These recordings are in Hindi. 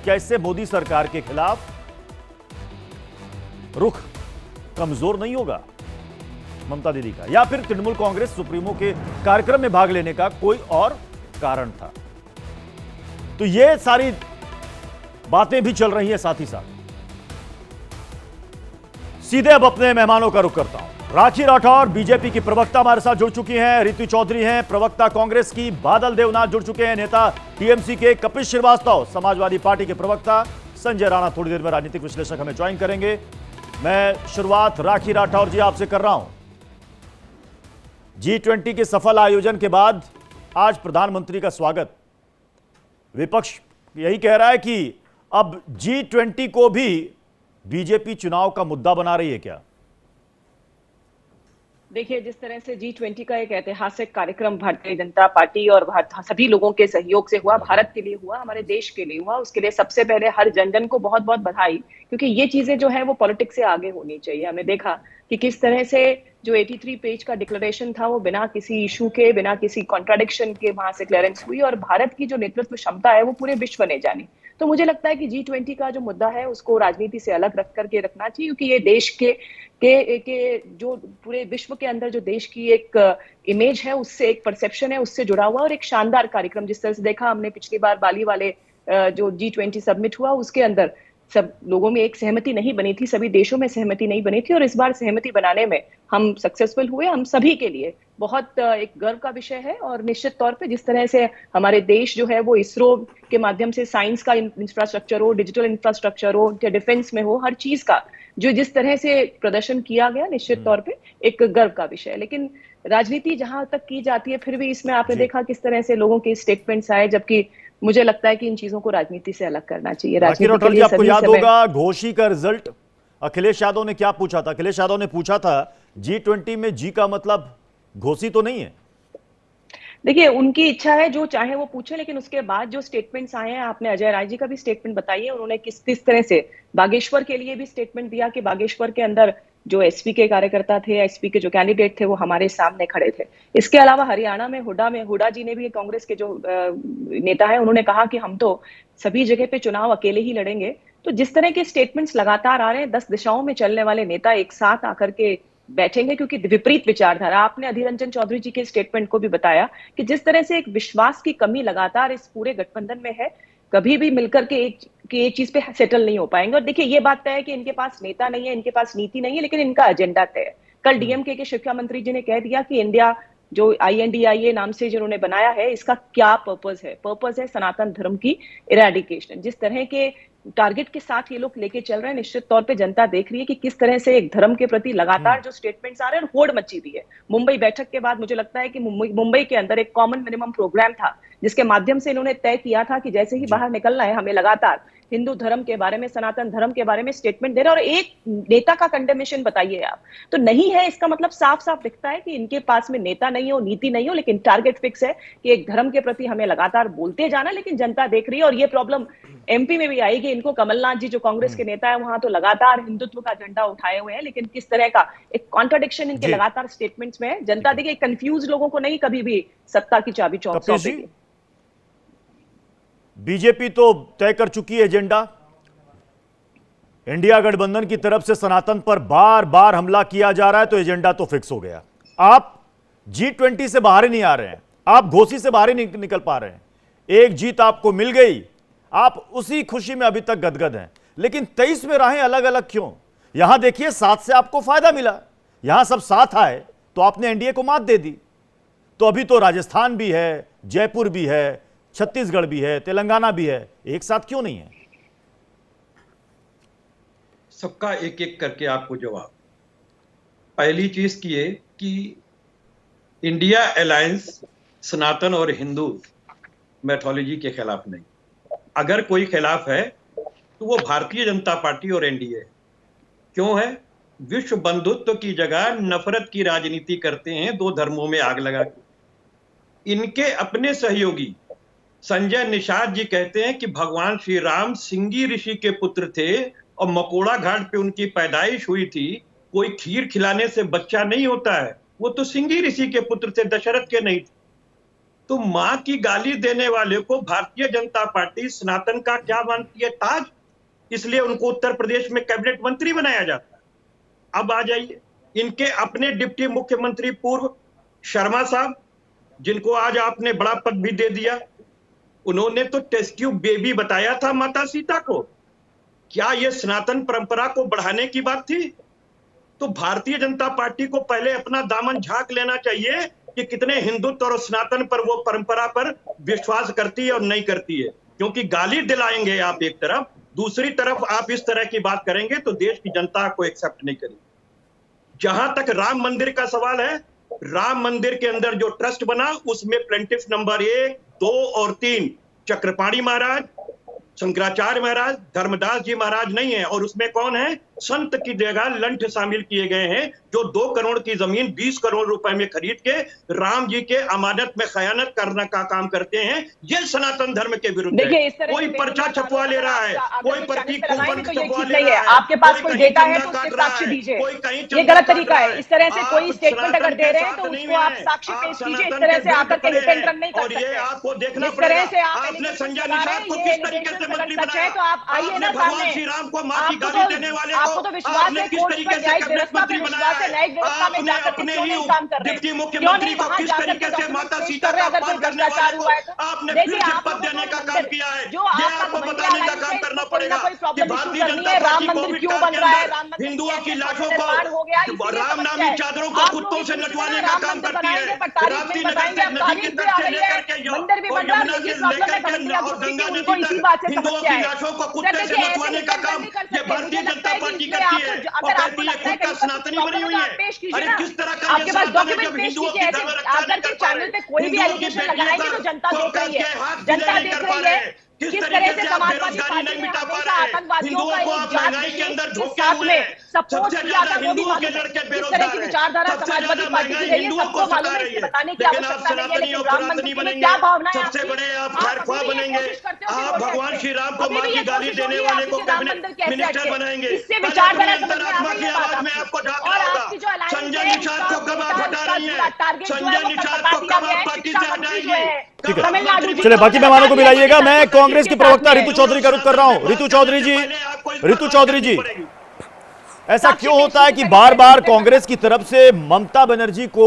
क्या इससे मोदी सरकार के खिलाफ रुख कमजोर नहीं होगा ममता दीदी का, या फिर तृणमूल कांग्रेस सुप्रीमो के कार्यक्रम में भाग लेने का कोई और कारण था? तो ये सारी बातें भी चल रही हैं साथ ही साथ। सीधे अब अपने मेहमानों का रुख करता हूं। राखी राठौर बीजेपी की प्रवक्ता हमारे साथ जुड़ चुकी हैं, ऋतु चौधरी हैं प्रवक्ता कांग्रेस की, बादल देवनाथ जुड़ चुके हैं नेता टीएमसी के, कपिल श्रीवास्तव समाजवादी पार्टी के प्रवक्ता, संजय राणा थोड़ी देर में राजनीतिक विश्लेषक हमें ज्वाइन करेंगे। मैं शुरुआत राखी राठौर जी आपसे कर रहा हूं। G20 के सफल आयोजन के बाद आज प्रधानमंत्री का स्वागत, विपक्ष यही कह रहा है कि अब G20 को भी बीजेपी चुनाव का मुद्दा बना रही है क्या? देखिए, जिस तरह से G20 का एक ऐतिहासिक कार्यक्रम भारतीय जनता पार्टी और सभी लोगों के सहयोग से हुआ, भारत के लिए हुआ, हमारे देश के लिए हुआ, उसके लिए सबसे पहले हर जन जन को बहुत बहुत बधाई, क्योंकि ये चीजें जो है वो पॉलिटिक्स से आगे होनी चाहिए। हमने देखा कि किस तरह से जो 83 पेज का डिक्लेरेशन था वो बिना किसी इशू के, बिना किसी कॉन्ट्राडिक्शन के वहां से क्लियरेंस हुई, और भारत की जो नेतृत्व क्षमता है वो पूरे विश्व ने जानी। तो मुझे लगता है कि G20 का जो मुद्दा है उसको राजनीति से अलग रख करके रखना चाहिए, क्योंकि ये देश के जो पूरे विश्व के अंदर जो देश की एक इमेज है, उससे एक परसेप्शन है, उससे जुड़ा हुआ और एक शानदार कार्यक्रम। जिस तरह से देखा हमने पिछली बार बाली वाले जो G20 सबमिट हुआ, उसके अंदर सब लोगों में एक सहमति नहीं बनी थी, सभी देशों में सहमति नहीं बनी थी, और इस बार सहमति बनाने में हम सक्सेसफुल हुए। हम सभी के लिए बहुत एक गर्व का विषय है, और निश्चित तौर पे जिस तरह से हमारे देश जो है वो इसरो के माध्यम से साइंस का इंफ्रास्ट्रक्चर हो, डिजिटल इंफ्रास्ट्रक्चर हो, डिफेंस में हो, हर चीज का जो जिस तरह से प्रदर्शन किया गया, निश्चित तौर पे एक गर्व का विषय है। लेकिन राजनीति जहां तक की जाती है, फिर भी इसमें आपने देखा किस तरह से लोगों के स्टेटमेंट्स आए, जबकि मुझे लगता है कि इन चीजों को राजनीति से अलग करना चाहिए। राखी राठौर जी, आपको याद होगा घोषी का रिजल्ट अखिलेश यादव ने क्या पूछा था? अखिलेश यादव ने पूछा था G20 में जी का मतलब घोषी तो नहीं है। देखिए, उनकी इच्छा है, जो चाहे वो पूछे, लेकिन उसके बाद जो स्टेटमेंट्स आए हैं, आपने अजय राय जी का भी स्टेटमेंट बताइए, उन्होंने किस तरह से बागेश्वर के लिए भी स्टेटमेंट दिया कि बागेश्वर के अंदर जो एसपी के कार्यकर्ता थे, एसपी के जो कैंडिडेट थे, वो हमारे सामने खड़े थे। इसके अलावा हरियाणा में हुड्डा जी ने भी, कांग्रेस के जो नेता है, उन्होंने कहा कि हम तो सभी जगह पे चुनाव अकेले ही लड़ेंगे। तो जिस तरह के स्टेटमेंट्स लगातार आ रहे हैं, 10 दिशाओं में चलने वाले नेता एक साथ आकर के बैठेंगे, क्योंकि विपरीत विचारधारा, आपने अधीर रंजन चौधरी जी के स्टेटमेंट को भी बताया कि जिस तरह से एक विश्वास की कमी लगातार इस पूरे गठबंधन में है, कभी भी मिलकर के एक चीज पे सेटल नहीं हो पाएंगे। और देखिए, ये बात तय है कि इनके पास नेता नहीं है, इनके पास नीति नहीं है, लेकिन इनका एजेंडा तय है। कल डीएमके के शिक्षा मंत्री जी ने कह दिया कि इंडिया जो INDIA नाम से जिन्होंने बनाया है, इसका क्या पर्पस है? पर्पस है सनातन धर्म की इरेडिकेशन। जिस तरह के टारगेट के साथ ये लोग लेके चल रहे हैं, निश्चित तौर पे जनता देख रही है कि किस तरह से एक धर्म के प्रति लगातार जो स्टेटमेंट्स आ रहे हैं, होड़ मची हुई है। मुंबई बैठक के बाद मुझे लगता है कि मुंबई के अंदर एक कॉमन मिनिमम प्रोग्राम था, जिसके माध्यम से इन्होंने तय किया था कि जैसे ही बाहर निकलना है, हमें लगातार हिंदू धर्म के बारे में, सनातन धर्म के बारे में स्टेटमेंट दे रहे हैं। और एक नेता का कंडेमेशन बताइए आप, तो नहीं है, इसका मतलब साफ साफ दिखता है कि इनके पास में नेता नहीं हो, नीति नहीं हो, लेकिन टारगेट फिक्स है कि एक धर्म के प्रति हमें लगातार बोलते जाना। लेकिन जनता देख रही है, और ये प्रॉब्लम MP में भी आएगी। इनको कमलनाथ जी जो कांग्रेस के नेता है, वहां तो लगातार हिंदुत्व का झंडा उठाए हुए हैं, लेकिन किस तरह का एक कॉन्ट्राडिक्शन इनके लगातार स्टेटमेंट्स में है। जनता देखिए, कंफ्यूज लोगों को नहीं कभी भी सत्ता की चाबी सौंपेगी। बीजेपी तो तय कर चुकी है एजेंडा। इंडिया गठबंधन की तरफ से सनातन पर बार बार हमला किया जा रहा है, तो एजेंडा तो फिक्स हो गया। आप G20 से बाहर ही नहीं आ रहे हैं, आप घोषी से बाहर ही नहीं निकल पा रहे हैं। एक जीत आपको मिल गई, आप उसी खुशी में अभी तक गदगद हैं, लेकिन 23 में राहें अलग अलग क्यों? यहां देखिए, 7 से आपको फायदा मिला, यहां सब साथ आए तो आपने एनडीए को मात दे दी। तो अभी तो राजस्थान भी है, जयपुर भी है, छत्तीसगढ़ भी है, तेलंगाना भी है, एक साथ क्यों नहीं है? सबका एक एक करके आपको जवाब। पहली चीज की है कि इंडिया अलायंस सनातन और हिंदू मैथोलॉजी के खिलाफ नहीं। अगर कोई खिलाफ है तो वो भारतीय जनता पार्टी और एनडीए। क्यों है? विश्व बंधुत्व की जगह नफरत की राजनीति करते हैं, दो धर्मों में आग लगा के। इनके अपने सहयोगी संजय निषाद जी कहते हैं कि भगवान श्री राम सिंगी ऋषि के पुत्र थे और मकोड़ा घाट पे उनकी पैदाइश हुई थी। कोई खीर खिलाने से बच्चा नहीं होता है, वो तो सिंगी ऋषि के पुत्र थे, दशरथ के नहीं थे। तो मां की गाली देने वाले को भारतीय जनता पार्टी सनातन का क्या मानती है? ताज। इसलिए उनको उत्तर प्रदेश में कैबिनेट मंत्री बनाया जाता है। अब आ जाइए, इनके अपने डिप्टी मुख्यमंत्री पूर्व शर्मा साहब, जिनको आज आपने बड़ा पद भी दे दिया, उन्होंने तो टेस्ट ट्यूब बेबी बताया था माता सीता को। क्या यह सनातन परंपरा को बढ़ाने की बात थी? तो भारतीय जनता पार्टी को पहले अपना दामन झांक लेना चाहिए कि कितने हिंदुत्व और सनातन पर, वो परंपरा पर विश्वास करती है और नहीं करती है। क्योंकि गाली दिलाएंगे आप एक तरफ, दूसरी तरफ आप इस तरह की बात करेंगे तो देश की जनता को एक्सेप्ट नहीं करेगी। जहां तक राम मंदिर का सवाल है, राम मंदिर के अंदर जो ट्रस्ट बना उसमें प्लेंटिफ नंबर 1, 2 और 3 चक्रपाणी महाराज, शंकराचार्य महाराज, धर्मदास जी महाराज नहीं है। और उसमें कौन है? संत की जगह लंठ शामिल किए गए हैं, जो 2 करोड़ की जमीन 20 करोड़ रुपए में खरीद के राम जी के अमानत में खयानत करने का काम करते हैं। ये सनातन धर्म के विरुद्ध है। कोई पर्चा छपवा ले रहा है, कोई प्रतीक कूपन छपवा ले रहा है, आपके पास कोई डेटा है तो उसके साक्ष्य दीजिए। ये गलत तरीका है। इस तरह से कोई स्टेटमेंट अगर दे रहे हैं तो उसको आप साक्ष्य पेश कीजिए। इस तरह से आकर के हिट एंड रन नहीं कर सकते। आपको देखना इस तरह से आप आपने संजय निषाद को किस तरीके से मंत्री बनाया? तो आप आइए ना भगवान सामने। श्री राम को मां की गाली देने वाले आपको तो विश्वास है किस तरीके से कैबिनेट मंत्री बनाया है? आपने अपने ही डिप्टी मुख्यमंत्री को किस तरीके से माता सीता का अपमान करने वाले को आपने फिर से पद देने का काम किया है? ये आपको बताने का काम करना पड़ेगा कि भारतीय जनता पार्टी कोविड काल के अंदर हिंदुओं की लाशों को, राम नामी चादरों को कुत्तों से नचवाने का काम करती है। राप्ती नदी के तट से लेकर के यमुना के लेकर के और गंगा नदी तक हिंदुओं की लाशों को कुत्ते से नचवाने का काम ये भारतीय जनता पार्टी करती है। और कहती है खुद का सनातनी बनी हुई है। अरे किस तरह का ये सनातन है जब हिंदुओं की धर्म रक्षा नहीं कर पा रहे, हिंदुओं की बेटियों का हाथ नहीं कर पा रहे, किस तरीके से आप बेरोजगारी नहीं मिटा पा रहे हैं, हिंदुओं को आप महंगाई के अंदर झोंके हुए हैं। सबसे ज्यादा हिंदुओं के लड़के बेरोजगार हैं, सबसे ज्यादा महंगाई हिंदुओं को सता रही है। लेकिन आप सनातनी और पुरातनी बनेंगे, सबसे बड़े आप खैरख्वाह बनेंगे। आप भगवान श्री राम को मां की गाली देने वाले को कैबिनेट मिनिस्टर बनाएंगे। अंतरात्मा की आवाज में आपको झांकना होगा। संजय निषाद को कब आप हटा रही है? संजय निषाद को कब आप पार्टी से हटाएंगे? ठीक है, चलिए बाकी मेहमानों को मिलाइएगा। मैं कांग्रेस की प्रवक्ता रितु चौधरी का रुख कर रहा हूं। रितु चौधरी जी, ऐसा क्यों होता है कि बार बार कांग्रेस की तरफ से ममता बनर्जी को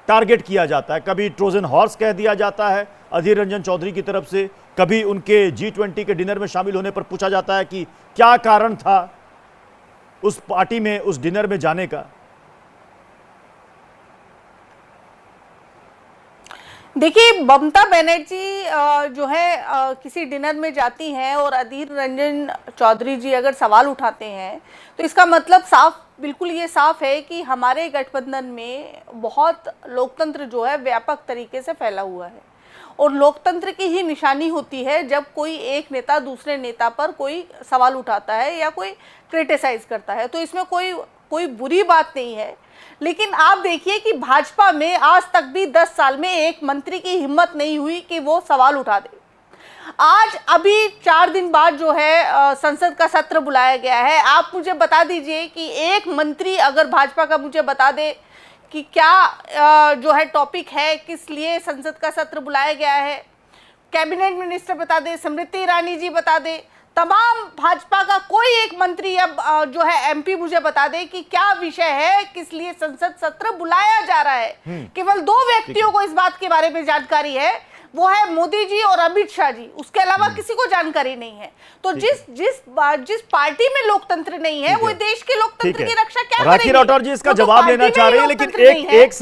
टारगेट किया जाता है? कभी ट्रोजन हॉर्स कह दिया जाता है अधीर रंजन चौधरी की तरफ से, कभी उनके G20 के डिनर में शामिल होने पर पूछा जाता है कि क्या कारण था उस पार्टी में, उस डिनर में जाने का। देखिए, ममता बनर्जी जो है किसी डिनर में जाती हैं और अधीर रंजन चौधरी जी अगर सवाल उठाते हैं तो इसका मतलब बिल्कुल ये साफ है कि हमारे गठबंधन में बहुत लोकतंत्र जो है व्यापक तरीके से फैला हुआ है। और लोकतंत्र की ही निशानी होती है जब कोई एक नेता दूसरे नेता पर कोई सवाल उठाता है या कोई क्रिटिसाइज करता है। तो इसमें कोई बुरी बात नहीं है। लेकिन आप देखिए कि भाजपा में आज तक भी 10 साल में एक मंत्री की हिम्मत नहीं हुई कि वो सवाल उठा दे। आज अभी 4 दिन बाद जो है संसद का सत्र बुलाया गया है। आप मुझे बता दीजिए कि एक मंत्री अगर भाजपा का मुझे बता दे कि क्या जो है टॉपिक है, किस लिए संसद का सत्र बुलाया गया है। कैबिनेट मिनिस्टर बता दे, स्मृति ईरानी जी बता दे, तमाम भाजपा का कोई एक मंत्री अब जो है MP मुझे बता दे कि क्या विषय है, किस लिए संसद सत्र बुलाया जा रहा है। केवल 2 व्यक्तियों को इस बात के बारे में जानकारी है, वो है मोदी जी और अमित शाह जी। उसके अलावा किसी को जानकारी नहीं है। तो जिस पार्टी में लोकतंत्र नहीं है वो देश के लोकतंत्र की रक्षा क्या करेगी? राखी राठौर जी इसका जवाब लेना चाह रही है, लेकिन एक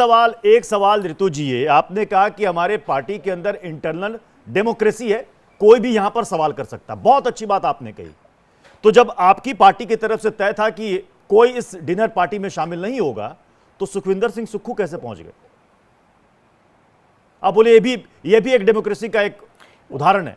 सवाल ऋतु जी है। आपने कहा कि हमारे पार्टी के अंदर इंटरनल डेमोक्रेसी है, कोई भी यहां पर सवाल कर सकता। बहुत अच्छी बात आपने कही। तो जब आपकी पार्टी की तरफ से तय था कि कोई इस डिनर पार्टी में शामिल नहीं होगा, तो सुखविंदर सिंह सुक्खू कैसे पहुंच गए? आप बोले ये भी एक डेमोक्रेसी का एक उदाहरण है।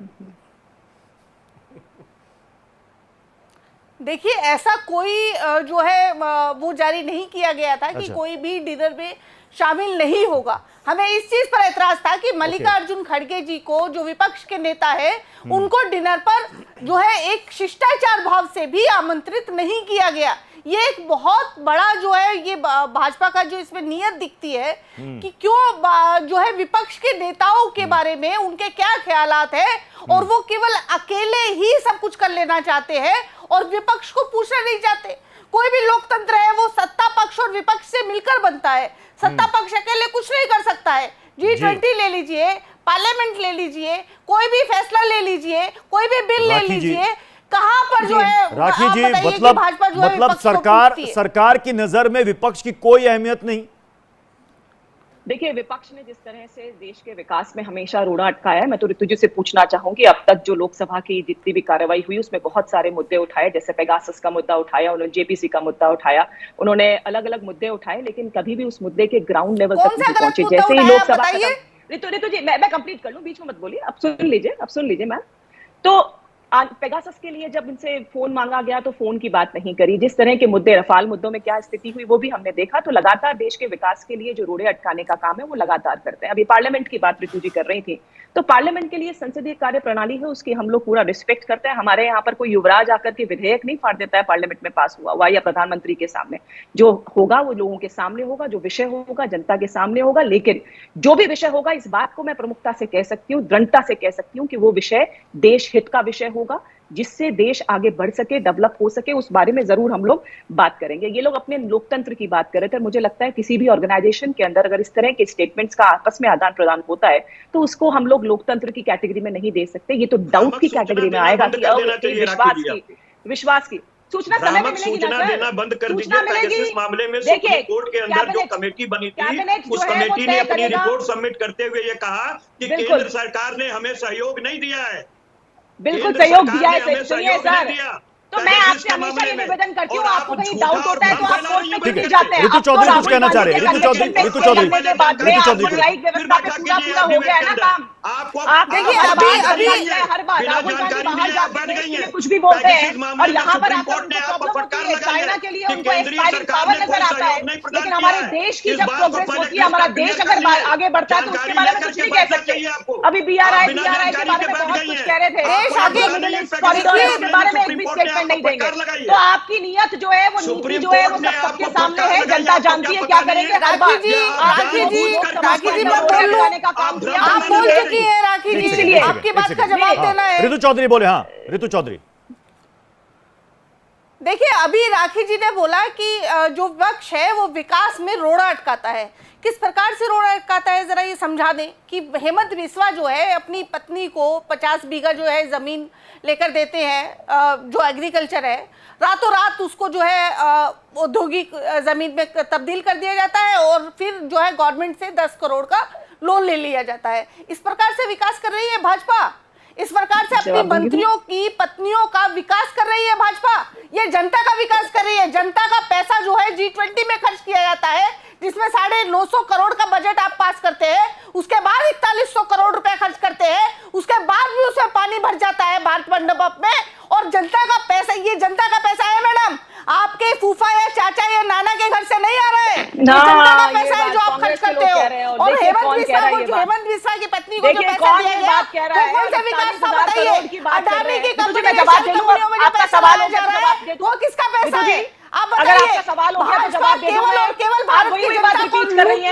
देखिए, ऐसा कोई जो है वो जारी नहीं किया गया था कि कोई भी डिनर में शामिल नहीं होगा। हमें इस चीज पर एतराज था कि मल्लिकार्जुन खड़गे जी को, जो विपक्ष के नेता है, उनको डिनर पर जो है एक शिष्टाचार भाव से भी आमंत्रित नहीं किया गया। ये एक बहुत बड़ा जो है ये भाजपा का जो इसमें नियत दिखती है कि क्यों जो है विपक्ष के नेताओं के बारे में उनके क्या ख्यालात है और वो केवल अकेले ही सब कुछ कर लेना चाहते हैं और विपक्ष को पूछना नहीं चाहते। कोई भी लोकतंत्र है वो सत्ता पक्ष और विपक्ष से मिलकर बनता है, सत्ता पक्ष अकेले कुछ नहीं कर सकता है। G20 ले लीजिए, पार्लियामेंट ले लीजिए, कोई भी फैसला ले लीजिए, कोई भी बिल ले लीजिए, कहां पर जो है राखी जी भाजपा जो है मतलब विपक्ष को पूछती है। सरकार की नजर में विपक्ष की कोई अहमियत नहीं। देखिए, विपक्ष ने जिस तरह से देश के विकास में हमेशा रोड़ा अटकाया है, मैं तो ऋतु जी से पूछना चाहूंगी, अब तक जो लोकसभा की जितनी भी कार्रवाई हुई उसमें बहुत सारे मुद्दे उठाए, जैसे पेगासस का मुद्दा उठाया उन्होंने, जेपीसी का मुद्दा उठाया उन्होंने, अलग अलग मुद्दे उठाए, लेकिन कभी भी उस मुद्दे के ग्राउंड लेवल तक नहीं पहुंचे। जैसे ही लोकसभा ऋतु जी मैं कंप्लीट कर लूं, बीच में मत बोलिए, अब सुन लीजिए मैम। तो पेगासस के लिए जब इनसे फोन मांगा गया तो फोन की बात नहीं करी, जिस तरह के मुद्दे, रफाल मुद्दों में क्या स्थिति हुई वो भी हमने देखा। तो लगातार देश के विकास के लिए जो रोड़े अटकाने का काम है वो लगातार करते हैं। अभी पार्लियामेंट की बात ऋतु जी कर रही थी, तो पार्लियामेंट के लिए संसदीय कार्य प्रणाली है, उसकी हम लोग पूरा रिस्पेक्ट करते हैं। हमारे यहाँ पर कोई युवराज आकर के विधेयक नहीं फाड़ देता है पार्लियामेंट में पास हुआ या प्रधानमंत्री के सामने। जो होगा वो लोगों के सामने होगा, जो विषय होगा जनता के सामने होगा, लेकिन जो भी विषय होगा, इस बात को मैं प्रमुखता से कह सकती हूँ, दृढ़ता से कह सकती हूँ कि वो विषय देश हित का विषय होगा, जिससे देश आगे बढ़ सके, डेवलप हो सके, उस बारे में जरूर हम लोग बात करेंगे। ये लोग अपने लोकतंत्र की बात कर रहे थे, मुझे लगता है किसी भी ऑर्गेनाइजेशन के अंदर अगर इस तरह के स्टेटमेंट्स का आपस में आदान प्रदान होता है तो उसको हम लोग लोकतंत्र की कैटेगरी में नहीं दे सकते। ये तो डाउट की कैटेगरी में आएगा कि विश्वास की सूचना समय में मिलेगी ना सर, बंद कर सूचना मिलेगी। इस मामले में देखिए, कोर्ट के अंदर जो कमेटी बनी थी उस कमेटी ने अपनी रिपोर्ट सबमिट करते हुए ये कहा कि केंद्र सरकार ने हमें सहयोग नहीं दिया है। बिल्कुल सहयोग दिया है, सुनिए सर, तो मैं आपसे हमेशा ये निवेदन करती हूँ, आपको कहीं डाउट होता है तो आप कोर्ट में क्यों जाते हैं? ऋतु चौधरी कुछ कहना चाह रहे हैं, ऋतु चौधरी न्यायिक व्यवस्था पे पूरा हो गया है ना काम। आप देखिए हर बार राहुल गांधी बाहर जाते कुछ भी बोलते हैं और यहाँ पर आकर चाइना के लिए उनको एक्सपायरिंग पावर नजर आता है, लेकिन हमारे देश की जब प्रोग्रेस होती है, हमारा देश अगर आगे बढ़ता है तो उसके बारे में कुछ नहीं कह सकते। अभी BRI के बारे में बहुत कुछ कह रहे थे, देश आगे मिडिल ईस्ट कॉरिडोर के बारे में एक भी स्टेटमेंट नहीं देंगे। तो आपकी नीयत जो है वो नीति जो है वो सबके सामने है, जनता जानती है क्या करेंगे। राखी जी आपकी बात का जवाब देना है। ऋतु चौधरी बोले। हाँ ऋतु चौधरी, देखिए अभी राखी जी ने बोला कि जो विपक्ष है वो विकास में रोड़ा अटकाता है। किस प्रकार से रोड़ा अटकाता है जरा ये समझा दें कि हेमंत बिस्वा जो है अपनी पत्नी को 50 बीघा जो है जमीन लेकर देते हैं, जो एग्रीकल्चर है, रातों रात उसको जो है औद्योगिक जमीन में तब्दील कर दिया जाता है और फिर जो है गवर्नमेंट से 10 करोड़ का लोन ले लिया जाता है। इस प्रकार से विकास कर रही है भाजपा, इस प्रकार से अपनी मंत्रियों की पत्नियों का विकास कर रही है भाजपा। ये जनता का विकास कर रही है। जनता का पैसा जो है G20 में खर्च किया जाता है, जिसमें 950 करोड़ का बजट आप पास करते हैं, उसके बाद 4100 करोड़ रुपए खर्च करते हैं, उसके बाद भी उसमें पानी भर जाता है भारत मंडप में। और जनता का पैसा, ये जनता का पैसा है मैडम, आपके फूफा या चाचा या नाना के घर से नहीं आ रहा है, जनता का पैसा है जो आप खर्च करते हो। और हेमंत बिस्वा की पत्नी को जो पैसा दिया गया, कौन सा विकास था बताइए? अडानी की कंपनियों में जो पैसा लगाया जा रहा है वो किसका पैसा है? आप अगर आपका सवाल हो गया तो जवाब दे केवल और केवल भारत की जनता को रिपीट कर रही है,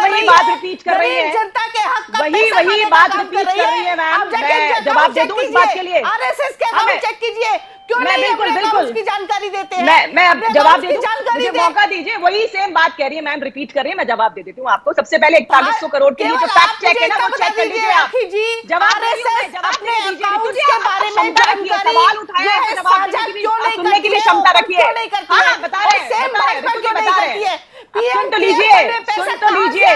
वही बात रिपीट कर रही है, जनता के हक का वही बात रिपीट कर रही है मैम। मैं जवाब दे दूं इस बात के लिए? आरएसएस के अकाउंट चेक कीजिए, क्यों नहीं बिल्कुल उसकी जानकारी देते हैं? मैं अब जवाब दे दूं, मुझे मौका दीजिए। वही सेम बात कह रही है मैम, रिपीट कर रही है, मैं जवाब दे देती हूँ आपको। सबसे पहले 4100 करोड़ के लिए जो फैक्ट चेक है ना वो चेक कर लीजिए आप। जवाब अपने अकाउंट के बारे में जानकारी, सवाल उठाया है, जवाब सुनने की भी क्षमता रखिए। हाँ बता रहे हैं, सुन तो लीजिए,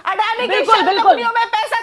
अडानी की कंपनियों में पैसा